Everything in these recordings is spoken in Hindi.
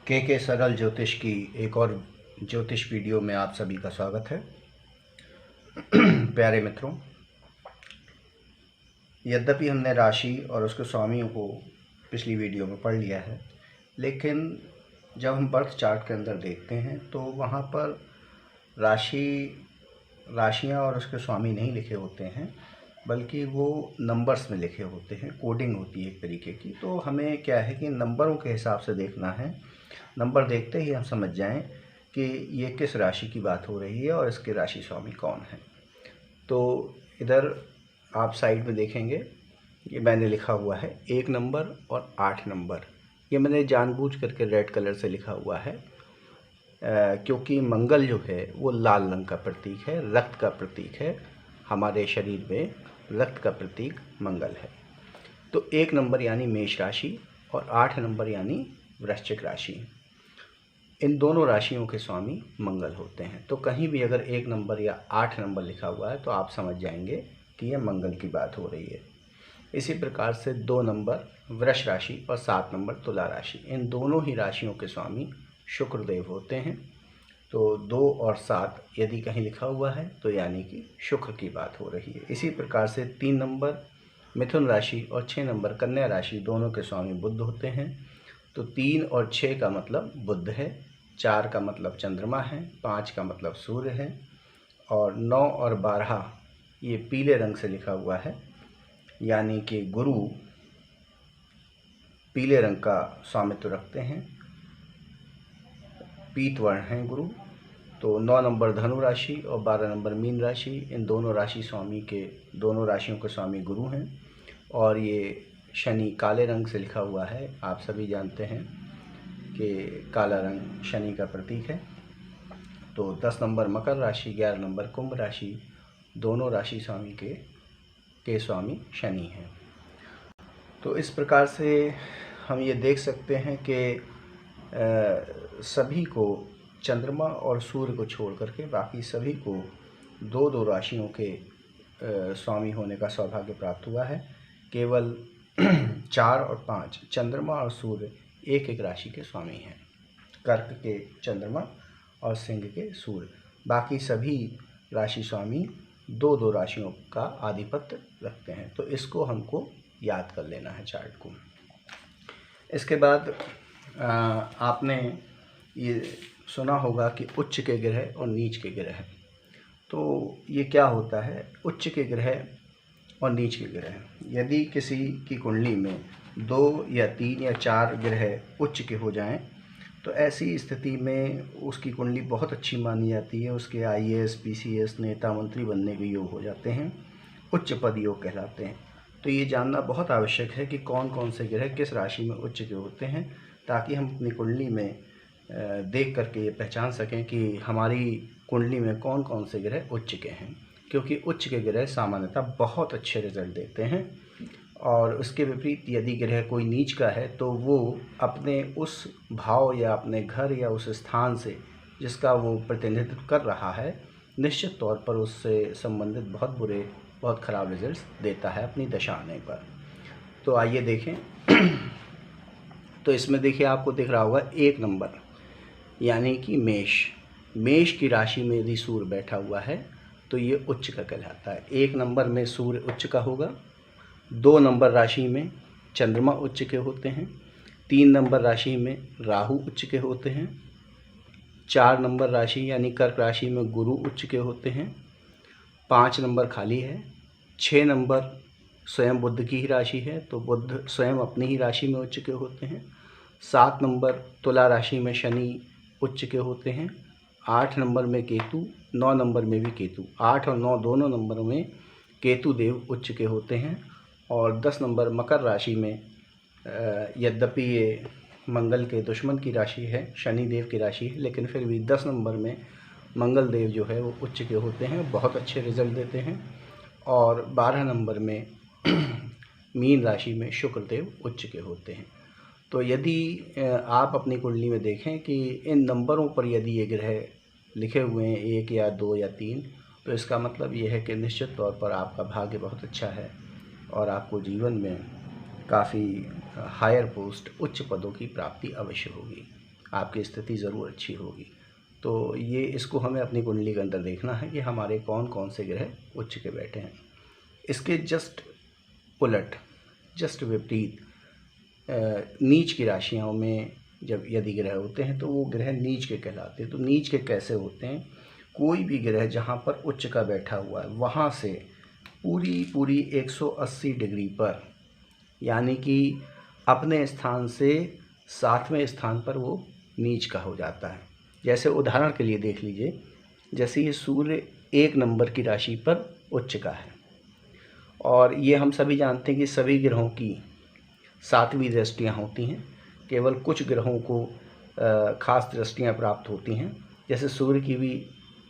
के सरल ज्योतिष की एक और ज्योतिष वीडियो में आप सभी का स्वागत है। प्यारे मित्रों, यद्यपि हमने राशि और उसके स्वामियों को पिछली वीडियो में पढ़ लिया है, लेकिन जब हम बर्थ चार्ट के अंदर देखते हैं तो वहाँ पर राशियाँ और उसके स्वामी नहीं लिखे होते हैं, बल्कि वो नंबर्स में लिखे होते हैं। कोडिंग होती है एक तरीके की। तो हमें क्या है कि नंबरों के हिसाब से देखना है। नंबर देखते ही हम समझ जाएं कि ये किस राशि की बात हो रही है और इसके राशि स्वामी कौन है। तो इधर आप साइड में देखेंगे, ये मैंने लिखा हुआ है 1 नंबर और 8 नंबर। ये मैंने जानबूझ करके रेड कलर से लिखा हुआ है क्योंकि मंगल जो है वो लाल रंग का प्रतीक है, रक्त का प्रतीक है। हमारे शरीर में रक्त का प्रतीक मंगल है। तो 1 नंबर यानी मेष राशि और 8 नंबर यानी वृश्चिक राशि। इन दोनों राशियों के स्वामी मंगल होते हैं। तो कहीं भी अगर 1 नंबर या 8 नंबर लिखा हुआ है तो आप समझ जाएंगे कि यह मंगल की बात हो रही है। इसी प्रकार से 2 नंबर वृष राशि और 7 नंबर तुला राशि, इन दोनों ही राशियों के स्वामी शुक्रदेव होते हैं। तो 2 और 7 यदि कहीं लिखा हुआ है तो यानी कि शुक्र की बात हो रही है। इसी प्रकार से 3 नंबर मिथुन राशि और 6 नंबर कन्या राशि, दोनों के स्वामी बुध होते हैं। तो 3 और 6 का मतलब बुध है, 4 का मतलब चंद्रमा है, 5 का मतलब सूर्य है, और 9 और 12 ये पीले रंग से लिखा हुआ है, यानी कि गुरु पीले रंग का स्वामित्व रखते हैं, पीत वर्ण हैं गुरु। तो 9 नंबर धनु राशि और 12 नंबर मीन राशि, इन दोनों राशियों के स्वामी गुरु हैं। और ये शनि काले रंग से लिखा हुआ है। आप सभी जानते हैं कि काला रंग शनि का प्रतीक है। तो 10 नंबर मकर राशि, 11 नंबर कुंभ राशि, दोनों राशि स्वामी के स्वामी शनि हैं। तो इस प्रकार से हम ये देख सकते हैं कि सभी को चंद्रमा और सूर्य को छोड़ करके बाकी सभी को 2-2 राशियों के स्वामी होने का सौभाग्य प्राप्त हुआ है। केवल 4 और 5 चंद्रमा और सूर्य एक एक राशि के स्वामी हैं, कर्क के चंद्रमा और सिंह के सूर्य। बाकी सभी राशि स्वामी 2-2 राशियों का आधिपत्य रखते हैं। तो इसको हमको याद कर लेना है चार्ट को। इसके बाद आपने ये सुना होगा कि उच्च के ग्रह और नीच के ग्रह। तो ये क्या होता है? उच्च के ग्रह और नीच के ग्रह, यदि किसी की कुंडली में 2 या 3 या 4 ग्रह उच्च के हो जाएं तो ऐसी स्थिति में उसकी कुंडली बहुत अच्छी मानी जाती है। उसके IAS, PCS, नेता मंत्री बनने के योग हो जाते हैं, उच्च पद योग कहलाते हैं। तो ये जानना बहुत आवश्यक है कि कौन कौन से ग्रह किस राशि में उच्च के होते हैं, ताकि हम अपनी कुंडली में देख करके ये पहचान सकें कि हमारी कुंडली में कौन कौन से ग्रह उच्च के हैं। क्योंकि उच्च के ग्रह सामान्यतः बहुत अच्छे रिजल्ट देते हैं, और उसके विपरीत यदि ग्रह कोई नीच का है तो वो अपने उस भाव या अपने घर या उस स्थान से जिसका वो प्रतिनिधित्व कर रहा है, निश्चित तौर पर उससे संबंधित बहुत ख़राब रिजल्ट्स देता है अपनी दशा आने पर। तो आइए देखें। तो इसमें देखिए, आपको दिख रहा होगा 1 नंबर यानी कि मेष की राशि में यदि सूर्य बैठा हुआ है तो ये उच्च का कहलाता है। 1 नंबर में सूर्य उच्च का होगा, 2 नंबर राशि में चंद्रमा उच्च के होते हैं, 3 नंबर राशि में राहु उच्च के होते हैं, 4 नंबर राशि यानी कर्क राशि में गुरु उच्च के होते हैं, 5 नंबर खाली है, 6 नंबर स्वयं बुध की ही राशि है तो बुध स्वयं अपनी ही राशि में उच्च के होते हैं, 7 नंबर तुला राशि में शनि उच्च के होते हैं, 8 नंबर में केतु, 9 नंबर में भी केतु, 8 और 9 दोनों नंबरों में केतु देव उच्च के होते हैं। और 10 नंबर मकर राशि में, यद्यपि ये मंगल के दुश्मन की राशि है, शनि देव की राशि है, लेकिन फिर भी 10 नंबर में मंगल देव जो है वो उच्च के होते हैं, बहुत अच्छे रिजल्ट देते हैं। और 12 नंबर में मीन राशि में शुक्र देव उच्च के होते हैं। तो यदि आप अपनी कुंडली में देखें कि इन नंबरों पर यदि ये ग्रह लिखे हुए हैं 1 या 2 या 3, तो इसका मतलब ये है कि निश्चित तौर पर आपका भाग्य बहुत अच्छा है और आपको जीवन में काफ़ी हायर पोस्ट, उच्च पदों की प्राप्ति अवश्य होगी। आपकी स्थिति ज़रूर अच्छी होगी। तो ये इसको हमें अपनी कुंडली के अंदर देखना है कि हमारे कौन कौन से ग्रह उच्च के बैठे हैं। इसके जस्ट उलट, जस्ट विपरीत, नीच की राशियों में जब यदि ग्रह होते हैं तो वो ग्रह नीच के कहलाते हैं। तो नीच के कैसे होते हैं? कोई भी ग्रह जहाँ पर उच्च का बैठा हुआ है वहाँ से पूरी 180 डिग्री पर, यानी कि अपने स्थान से 7वें स्थान पर वो नीच का हो जाता है। जैसे उदाहरण के लिए देख लीजिए, जैसे ये सूर्य 1 नंबर की राशि पर उच्च का है, और ये हम सभी जानते हैं कि सभी ग्रहों की 7वीं दृष्टियाँ होती हैं। केवल कुछ ग्रहों को खास दृष्टियाँ प्राप्त होती हैं। जैसे सूर्य की भी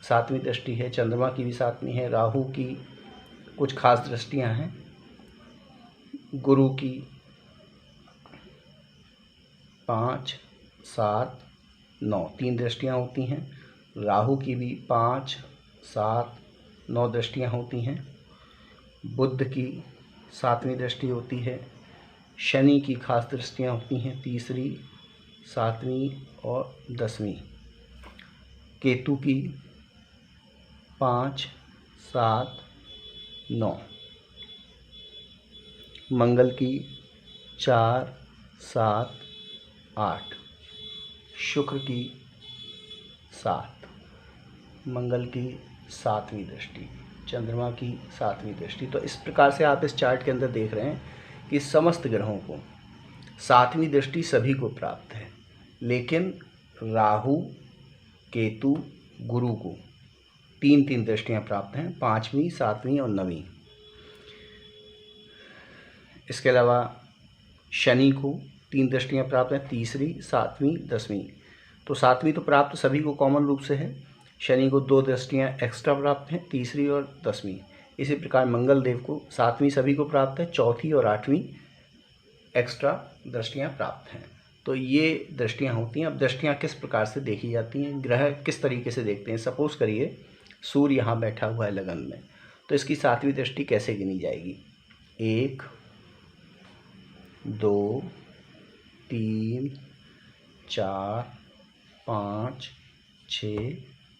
7वीं दृष्टि है, चंद्रमा की भी 7वीं है, राहु की कुछ खास दृष्टियाँ हैं, गुरु की 5, 7, 9 3 दृष्टियाँ होती हैं। राहु की भी 5, 7, 9 दृष्टियाँ होती हैं। बुध की 7वीं दृष्टि होती है। शनि की खास दृष्टियाँ होती हैं, 3री, 7वीं और 10वीं। केतु की 5, 7, 9। मंगल की 4, 7, 8। शुक्र की 7, मंगल की 7वीं दृष्टि, चंद्रमा की 7वीं दृष्टि। तो इस प्रकार से आप इस चार्ट के अंदर देख रहे हैं कि समस्त ग्रहों को 7वीं दृष्टि सभी को प्राप्त है, लेकिन राहु, केतु, गुरु को 3 दृष्टियां प्राप्त हैं, 5वीं, 7वीं और 9वीं। इसके अलावा शनि को 3 दृष्टियां प्राप्त हैं, 3री, 7वीं, 10वीं। तो 7वीं तो प्राप्त सभी को कॉमन रूप से है। शनि को 2 दृष्टियां एक्स्ट्रा प्राप्त हैं, 3री और 10वीं। इसी प्रकार मंगल देव को 7वीं सभी को प्राप्त है, 4थी और 8वीं एक्स्ट्रा दृष्टियां प्राप्त हैं। तो ये दृष्टियां होती हैं। अब दृष्टियां किस प्रकार से देखी जाती हैं, ग्रह किस तरीके से देखते हैं? सपोज करिए सूर्य यहाँ बैठा हुआ है लगन में, तो इसकी 7वीं दृष्टि कैसे गिनी जाएगी? 1, 2, 3, 4, 5, 6,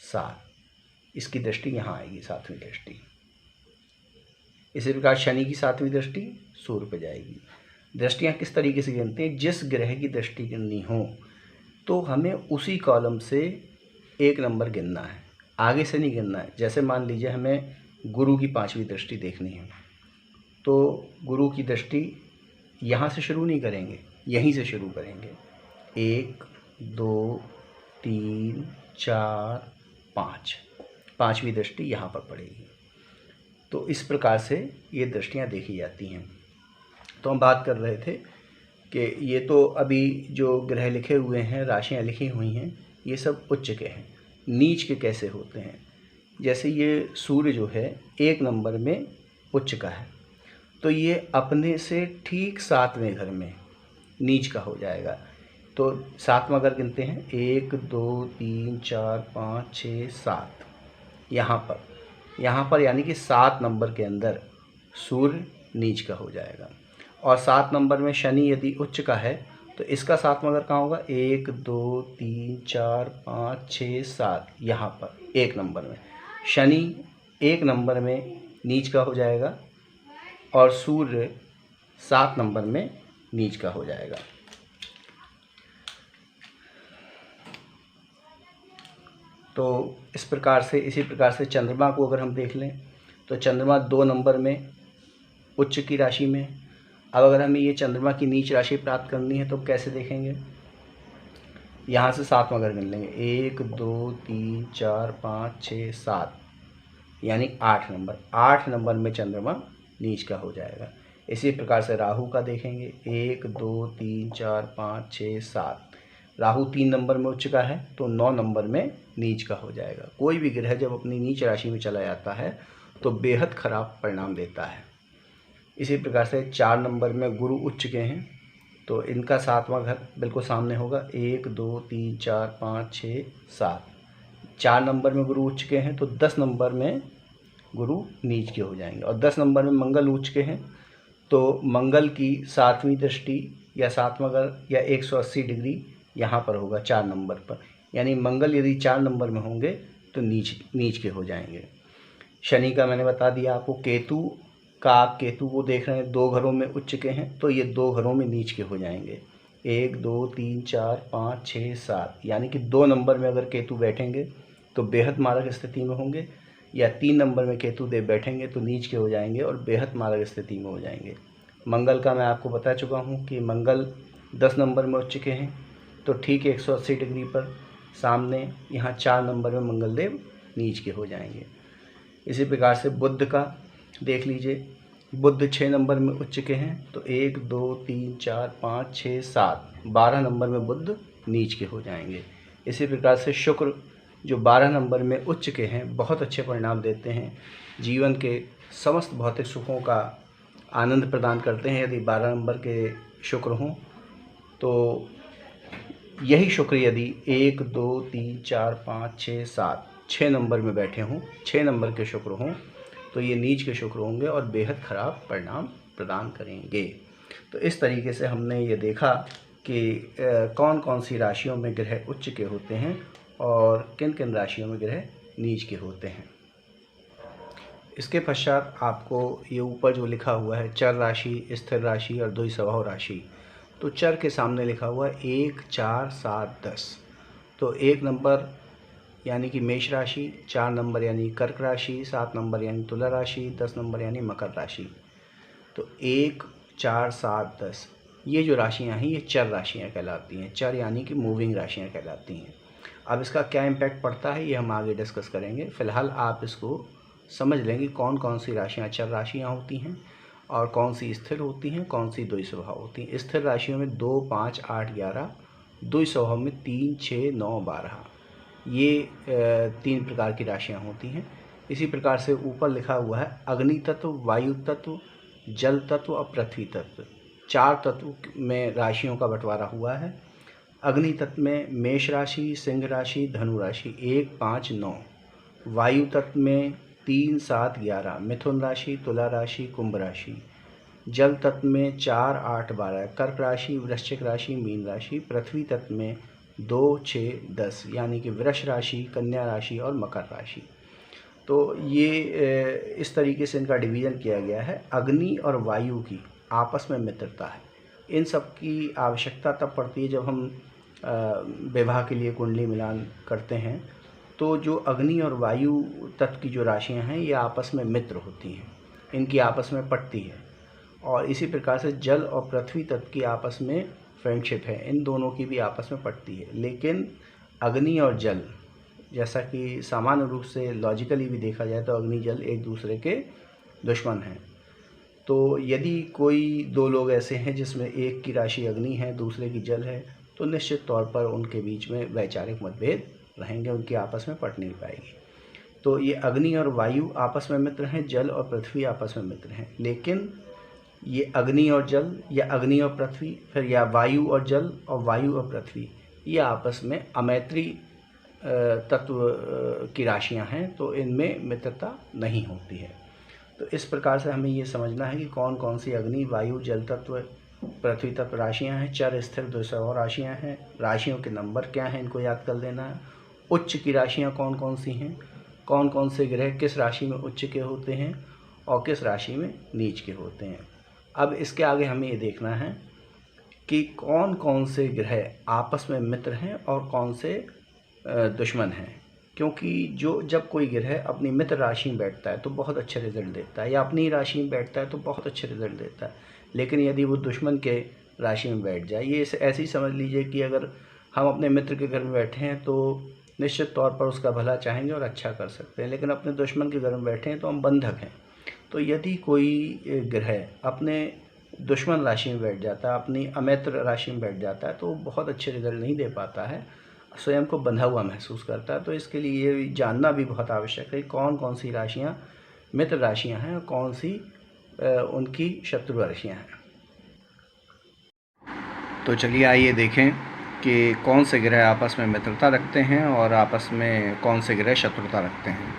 7। इसकी दृष्टि यहाँ आएगी, 7वीं दृष्टि। इसी प्रकार शनि की 7वीं दृष्टि सूर्य पे जाएगी। दृष्टियाँ किस तरीके से गिनते हैं? जिस ग्रह की दृष्टि गिननी हो तो हमें उसी कॉलम से 1 नंबर गिनना है, आगे से नहीं गिनना है। जैसे मान लीजिए हमें गुरु की 5वीं दृष्टि देखनी है, तो गुरु की दृष्टि यहाँ से शुरू नहीं करेंगे, यहीं से शुरू करेंगे। 1, 2, 3, 4, 5, 5वीं दृष्टि यहाँ पर पड़ेगी। तो इस प्रकार से ये दृष्टियाँ देखी जाती हैं। तो हम बात कर रहे थे कि ये तो अभी जो ग्रह लिखे हुए हैं, राशियाँ लिखी हुई हैं, ये सब उच्च के हैं। नीच के कैसे होते हैं? जैसे ये सूर्य जो है 1 नंबर में उच्च का है, तो ये अपने से ठीक 7वें घर में नीच का हो जाएगा। तो 7वां घर गिनते हैं, 1, 2, 3, 4, 5, 6, 7। यहाँ पर यानी कि 7 नंबर के अंदर सूर्य नीच का हो जाएगा। और 7 नंबर में शनि यदि उच्च का है तो इसका 7वां घर कहाँ होगा? 1, 2, 3, 4, 5, 6, 7। यहाँ पर 1 नंबर में शनि 1 नंबर में नीच का हो जाएगा और सूर्य 7 नंबर में नीच का हो जाएगा। तो इसी प्रकार से चंद्रमा को अगर हम देख लें तो चंद्रमा 2 नंबर में उच्च की राशि में। अब अगर हमें ये चंद्रमा की नीच राशि प्राप्त करनी है तो कैसे देखेंगे? यहाँ से 7वां घर गिन लेंगे, 1, 2, 3, 4, 5, 6, 7, यानी 8 नंबर। 8 नंबर में चंद्रमा नीच का हो जाएगा। इसी प्रकार से राहु का देखेंगे, 1, 2, 3, 4, 5, 6, 7। राहु 3 नंबर में उच्च का है तो 9 नंबर में नीच का हो जाएगा। कोई भी ग्रह जब अपनी नीच राशि में चला जाता है तो बेहद खराब परिणाम देता है। इसी प्रकार से 4 नंबर में गुरु उच्च के हैं तो इनका 7वां घर बिल्कुल सामने होगा, 1, 2, 3, 4, 5, 6, 7। 4 नंबर में गुरु उच्च के हैं तो 10 नंबर में गुरु नीच के हो जाएंगे। और 10 नंबर में मंगल उच्च के हैं तो मंगल की 7वीं दृष्टि या 7वां घर या 180 डिग्री यहाँ पर होगा 4 नंबर पर, यानी मंगल यदि 4 नंबर में होंगे तो नीच के हो जाएंगे। शनि का मैंने बता दिया आपको। केतु का, आप केतु को देख रहे हैं 2 घरों में उच्च के हैं, तो ये 2 घरों में नीच के हो जाएंगे। 1 2 3 4 5 6 7, यानी कि 2 नंबर में अगर केतु बैठेंगे तो बेहद मारक स्थिति में होंगे, या 3 नंबर में केतु देव बैठेंगे तो नीच के हो जाएंगे और बेहद मारक स्थिति में हो जाएंगे। मंगल का मैं आपको बता चुका हूँ कि मंगल 10 नंबर में उच्च के हैं, तो ठीक 180 डिग्री पर सामने यहाँ 4 नंबर में मंगल देव नीच के हो जाएंगे। इसी प्रकार से बुध का देख लीजिए, बुध 6 नंबर में उच्च के हैं, तो 1 2 3 4 5 6 7, 12 नंबर में बुध नीच के हो जाएंगे। इसी प्रकार से शुक्र जो 12 नंबर में उच्च के हैं, बहुत अच्छे परिणाम देते हैं, जीवन के समस्त भौतिक सुखों का आनंद प्रदान करते हैं यदि 12 नंबर के शुक्र हों। तो यही शुक्र यदि 1 2 3 4 5 6 7 6 नंबर में बैठे हों, 6 नंबर के शुक्र हों, तो ये नीच के शुक्र होंगे और बेहद ख़राब परिणाम प्रदान करेंगे। तो इस तरीके से हमने ये देखा कि कौन कौन सी राशियों में ग्रह उच्च के होते हैं और किन किन राशियों में ग्रह नीच के होते हैं। इसके पश्चात आपको ये ऊपर जो लिखा हुआ है चर राशि, स्थिर राशि और द्वि स्वभाव राशि, तो चर के सामने लिखा हुआ है 1 4 7 10, तो 1 नंबर यानी कि मेष राशि, 4 नंबर यानी कर्क राशि, 7 नंबर यानी तुला राशि, 10 नंबर यानी मकर राशि। तो 1 4 7 10 ये जो राशियां हैं ये चर राशियां कहलाती हैं। चर यानी कि मूविंग राशियां कहलाती हैं। अब इसका क्या इम्पैक्ट पड़ता है ये हम आगे डिस्कस करेंगे। फ़िलहाल आप इसको समझ लेंगे कौन कौन सी राशियाँ चर राशियाँ होती हैं और कौन सी स्थिर होती हैं, कौन सी द्वि स्वभाव होती हैं। स्थिर राशियों में 2 5 8 11, द्वि स्वभाव में 3 6 9 12, ये 3 प्रकार की राशियाँ होती हैं। इसी प्रकार से ऊपर लिखा हुआ है अग्नि तत्व, वायु तत्व, जल तत्व और पृथ्वी तत्व, 4 तत्व में राशियों का बंटवारा हुआ है। अग्नि तत्व में मेष राशि, सिंह राशि, धनु राशि 1 5 9, वायु तत्व में 3 7 11, मिथुन राशि, तुला राशि, कुंभ राशि, जल तत्व में 4 8 12, कर्क राशि, वृश्चिक राशि, मीन राशि, पृथ्वी तत्व में 2 6 10, यानी कि वृष राशि, कन्या राशि और मकर राशि। तो ये इस तरीके से इनका डिवीज़न किया गया है। अग्नि और वायु की आपस में मित्रता है। इन सब की आवश्यकता तब पड़ती है जब हम विवाह के लिए कुंडली मिलान करते हैं, तो जो अग्नि और वायु तत्व की जो राशियां हैं ये आपस में मित्र होती हैं, इनकी आपस में पटती है। और इसी प्रकार से जल और पृथ्वी तत्व की आपस में फ्रेंडशिप है, इन दोनों की भी आपस में पटती है। लेकिन अग्नि और जल, जैसा कि सामान्य रूप से लॉजिकली भी देखा जाए तो अग्नि जल एक दूसरे के दुश्मन हैं। तो यदि कोई 2 लोग ऐसे हैं जिसमें एक की राशि अग्नि है, दूसरे की जल है, तो निश्चित तौर पर उनके बीच में वैचारिक मतभेद रहेंगे, उनकी आपस में पट नहीं पाएगी। तो ये अग्नि और वायु आपस में मित्र हैं, जल और पृथ्वी आपस में मित्र हैं। लेकिन ये अग्नि और जल या अग्नि और पृथ्वी, फिर या वायु और जल और वायु और पृथ्वी, ये आपस में अमैत्री तत्व की राशियां हैं, तो इनमें मित्रता नहीं होती है। तो इस प्रकार से हमें ये समझना है कि कौन कौन सी अग्नि, वायु, जल तत्व, पृथ्वी तत्व राशियां हैं, चर, स्थिर, द्वि स्वभाव राशियां हैं। राशियों के नंबर क्या हैं इनको याद कर लेना है। उच्च की राशियां कौन कौन सी हैं, कौन कौन से ग्रह किस राशि में उच्च के होते हैं और किस राशि में नीच के होते हैं। अब इसके आगे हमें ये देखना है कि कौन कौन से ग्रह आपस में मित्र हैं और कौन से दुश्मन हैं। क्योंकि जब कोई ग्रह अपनी मित्र राशि में बैठता है तो बहुत अच्छे रिजल्ट देता है, या अपनी राशि में बैठता है तो बहुत अच्छे रिजल्ट देता है। लेकिन यदि वो दुश्मन के राशि में बैठ जाए, ये ऐसे ही समझ लीजिए कि अगर हम अपने मित्र के घर में बैठे हैं तो निश्चित तौर पर उसका भला चाहेंगे और अच्छा कर सकते हैं, लेकिन अपने दुश्मन के घर में बैठे हैं तो हम बंधक हैं। तो यदि कोई ग्रह अपने दुश्मन राशि में बैठ जाता है, अपनी अमैत्र राशि में बैठ जाता है, तो बहुत अच्छे रिजल्ट नहीं दे पाता है, स्वयं को बंधा हुआ महसूस करता है। तो इसके लिए ये जानना भी बहुत आवश्यक है कि कौन कौन सी राशियाँ मित्र राशियाँ हैं और कौन सी उनकी शत्रु राशियाँ हैं। तो चलिए आइए देखें कि कौन से ग्रह आपस में मित्रता रखते हैं और आपस में कौन से ग्रह शत्रुता रखते हैं।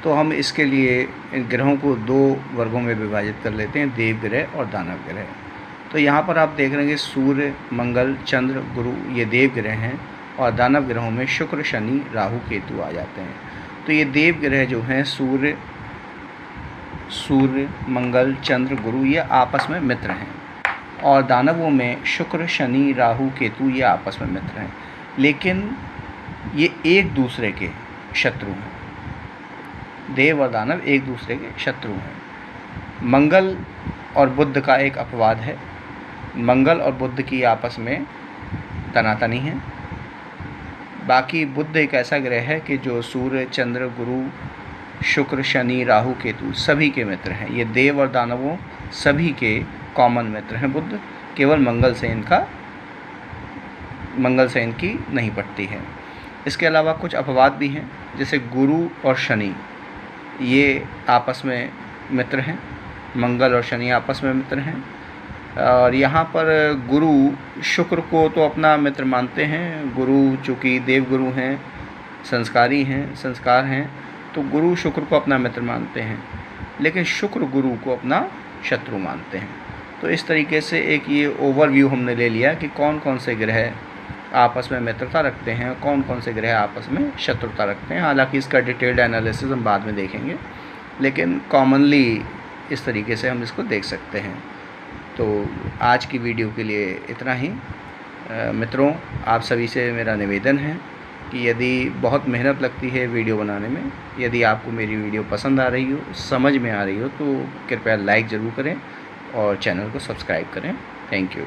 तो हम इसके लिए इन ग्रहों को 2 वर्गों में विभाजित कर लेते हैं, देव ग्रह और दानव ग्रह। तो यहाँ पर आप देख रहे हैं सूर्य, मंगल, चंद्र, गुरु ये देव ग्रह हैं और दानव ग्रहों में शुक्र, शनि, राहु, केतु आ जाते हैं। तो ये देव ग्रह जो हैं सूर्य, मंगल, चंद्र, गुरु ये आपस में मित्र हैं और दानवों में शुक्र, शनि, राहु, केतु ये आपस में मित्र हैं, लेकिन ये एक दूसरे के शत्रु हैं। देव और दानव एक दूसरे के शत्रु हैं। मंगल और बुध का एक अपवाद है। मंगल और बुध की आपस में तनातनी है। बाकी बुध एक ऐसा ग्रह है कि जो सूर्य, चंद्र, गुरु, शुक्र, शनि, राहु, केतु सभी के मित्र हैं। ये देव और दानवों सभी के कॉमन मित्र हैं बुध, केवल मंगल से इनकी नहीं पटती है। इसके अलावा कुछ अपवाद भी हैं, जैसे गुरु और शनि ये आपस में मित्र हैं, मंगल और शनि आपस में मित्र हैं। और यहाँ पर गुरु शुक्र को तो अपना मित्र मानते हैं। गुरु चूँकि देव गुरु हैं, संस्कार हैं, तो गुरु शुक्र को अपना मित्र मानते हैं, लेकिन शुक्र गुरु को अपना शत्रु मानते हैं। तो इस तरीके से एक ये ओवरव्यू हमने ले लिया कि कौन कौन से ग्रह आपस में मित्रता रखते हैं, कौन कौन से ग्रह आपस में शत्रुता रखते हैं। हालांकि इसका डिटेल्ड एनालिसिस हम बाद में देखेंगे, लेकिन कॉमनली इस तरीके से हम इसको देख सकते हैं। तो आज की वीडियो के लिए इतना ही। मित्रों, आप सभी से मेरा निवेदन है कि यदि बहुत मेहनत लगती है वीडियो बनाने में, यदि आपको मेरी वीडियो पसंद आ रही हो, समझ में आ रही हो, तो कृपया लाइक ज़रूर करें और चैनल को सब्सक्राइब करें। Thank you.